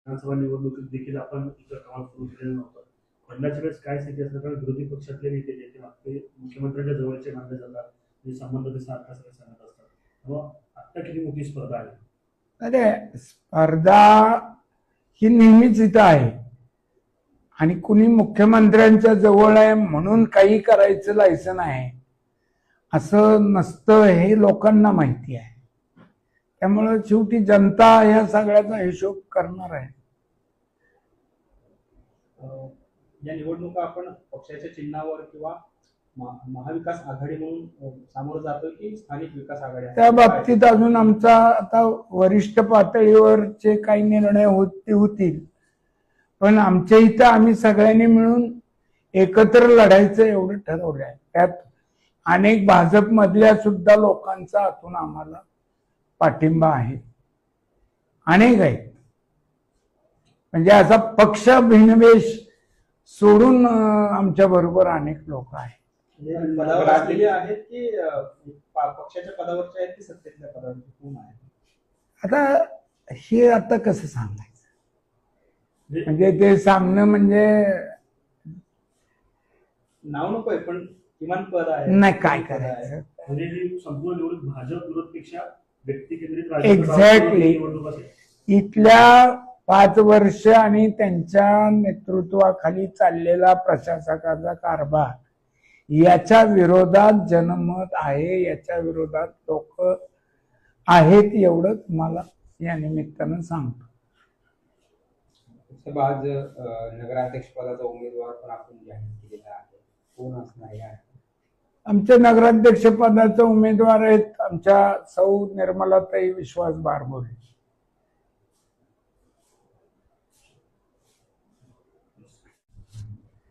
विधानसभा निवडणुकीत देखील आपण इतर कामात सुरू केलेलं नव्हतं. बदलाच्या वेळेस काय स्थिती असणार, कारण विरोधी पक्षातले नेते जे ते आपले मुख्यमंत्र्यांच्या जवळचे मानले जातात, जे संबंध ते सारखा सगळे सांगत असतात. मग आता किती मोठी स्पर्धा आहे. अरे स्पर्धा ही नेहमीच इथं आहे आणि कुणी मुख्यमंत्र्यांच्या जवळ आहे म्हणून काही करायचं लायसन आहे असं नसतं, हे लोकांना माहिती आहे. त्यामुळे शेवटी जनता या सगळ्याचा हिशोब करणार आहे. या निवडणुका आपण पक्षाच्या चिन्हावर किंवा महाविकास आघाडी म्हणून सामोरं जातोय की स्थानिक विकास आघाडी? त्या बाबतीत अजून आमचा आता वरिष्ठ पातळीवरचे काही निर्णय होतील, पण आमच्या इथं आम्ही सगळ्यांनी मिळून एकत्र लढायचं एवढं ठरवलं आहे. त्यात अनेक भाजपमधल्या सुद्धा लोकांचा आतून आम्हाला पाठिंबा आहे, अनेक आहेत. म्हणजे असा पक्ष भिनवेश सोडून आमच्या बरोबर अनेक लोक आहेत. पदावर असलेले आहेत की पक्षाच्या पदावरचे आहेत की सत्तेतल्या पदावरचे कोण आहेत? आता हे आता कसं सांगायचं, म्हणजे ते सांगणं म्हणजे नाव नकोय, पण किमान पद आहे. नाही काय करायचं. म्हणजे ही संपूर्ण निवडणूक भाजप विरोधपेक्षा व्यक्ती केंद्रित एक्झॅक्टली निवडणूक असेल. इथल्या 5 वर्ष आणि त्यांच्या नेतृत्वाखाली चाललेला प्रशासकाचा कारभार याच्या विरोधात जनमत आहे, याच्या विरोधात लोक आहेत, एवढं तुम्हाला या निमित्तानं सांगतो. आज नगराध्यक्ष पदाचा उमेदवार पण आपण जाहीर केलेला आहे, कोण असणार आहे? आमच्या नगराध्यक्ष पदाचे उमेदवार आहेत आमच्या सौ निर्मलाताई विश्वास बारबोले.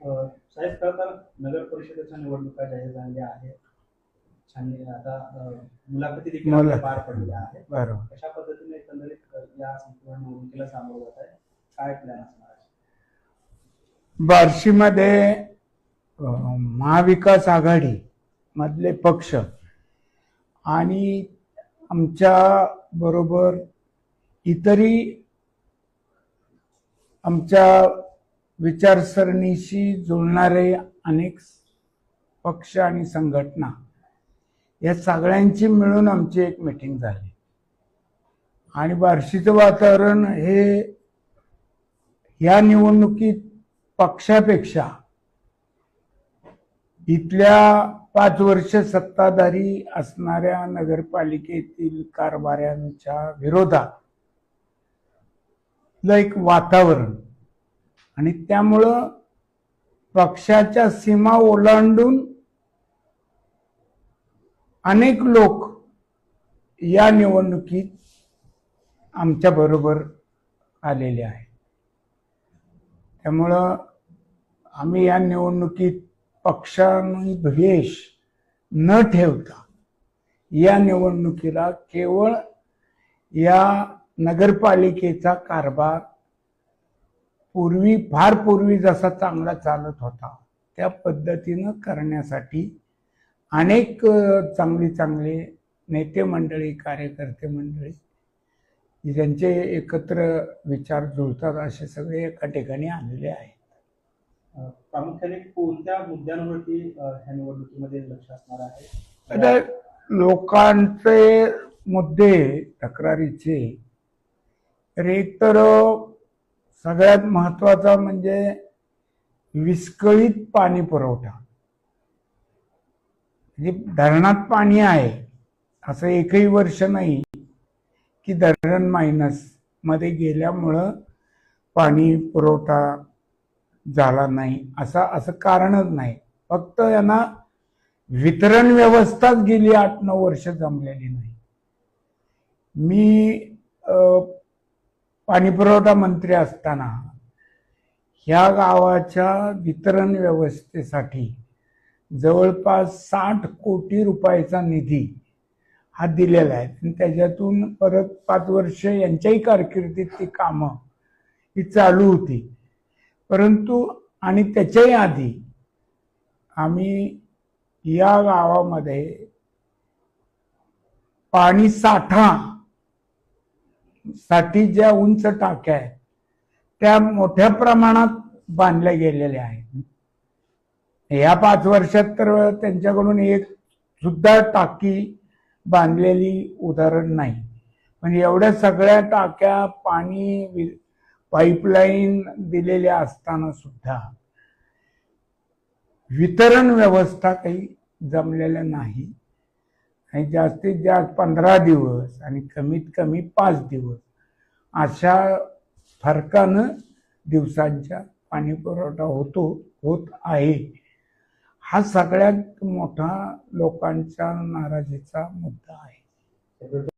साहेब, खरं तर नगर परिषदेच्या निवडणुका जाहीर झालेल्या आहेत. आता मुलाखती देखील पार पडलेल्या आहेत. बरोबर. कशा पद्धतीने एकंदरीत या संपूर्ण निवडणुकीला सामोरं जात आहे, काय प्लॅन असणार आहे? बार्शीमध्ये महाविकास आघाडी मधले पक्ष आणि आमच्या बरोबर इतरही आमच्या विचारसरणीशी जुळणारे अनेक पक्ष आणि संघटना या सगळ्यांची मिळून आमची एक मीटिंग झाली आणि बार्शीचं वातावरण हे या निवडणुकीत पक्षापेक्षा इथल्या 5 वर्ष सत्ताधारी असणाऱ्या नगरपालिकेतील कारभाऱ्यांच्या विरोधात एक वातावरण आणि त्यामुळं पक्षाच्या सीमा ओलांडून अनेक लोक या निवडणुकीत आमच्या बरोबर आलेले आहेत. त्यामुळं आम्ही या निवडणुकीत पक्षाने द्वेष न ठेवता या निवडणुकीला केवळ या नगरपालिकेचा कारभार फार पूर्वी जसा चांगला चालत होता त्या पद्धतीनं करण्यासाठी अनेक चांगले नेते मंडळी, कार्यकर्ते मंडळी ज्यांचे एकत्र विचार जुळतात असे सगळे एका ठिकाणी आलेले आहेत. प्रामुख्याने कोणत्या मुद्द्यांवरती ह्या निवडणुकीमध्ये लक्ष असणार आहे? आता लोकांचे मुद्दे तक्रारीचे एकतर सगळ्यात महत्वाचा म्हणजे विस्कळीत पाणी पुरवठा. म्हणजे धरणात पाणी आहे असं एकही वर्ष नाही की धरण मायनस मध्ये गेल्यामुळं पाणी पुरवठा झाला नाही, असं कारणच नाही. फक्त यांना वितरण व्यवस्थाच गेली 8-9 वर्ष जमलेली नाही. मी पाणीपुरवठा मंत्री असताना ह्या गावाच्या वितरण व्यवस्थेसाठी जवळपास 60 कोटी रुपयाचा निधी हा दिलेला आहे आणि त्याच्यातून परत 5 वर्ष यांच्याही कारकिर्दीत ती कामं ही चालू होती. परंतु आणि त्याच्याही आधी आम्ही या गावामध्ये पाणी साठा साठी ज्या उंच टाक्या आहेत त्या मोठ्या प्रमाणात बांधल्या गेलेल्या आहेत. या 5 वर्षात तर त्यांच्याकडून एक सुद्धा टाकी बांधलेली उदाहरण नाही. पण एवढ्या सगळ्या टाक्या, पाणी, पाईपलाईन दिलेल्या असताना सुद्धा वितरण व्यवस्था काही जमलेल्या नाही. आणि जास्तीत जास्त 15 दिवस आणि कमीत कमी 5 दिवस अशा फरकानं दिवसांच्या पाणी पुरवठा होत आहे. हा सगळ्यात मोठा लोकांच्या नाराजीचा मुद्दा आहे.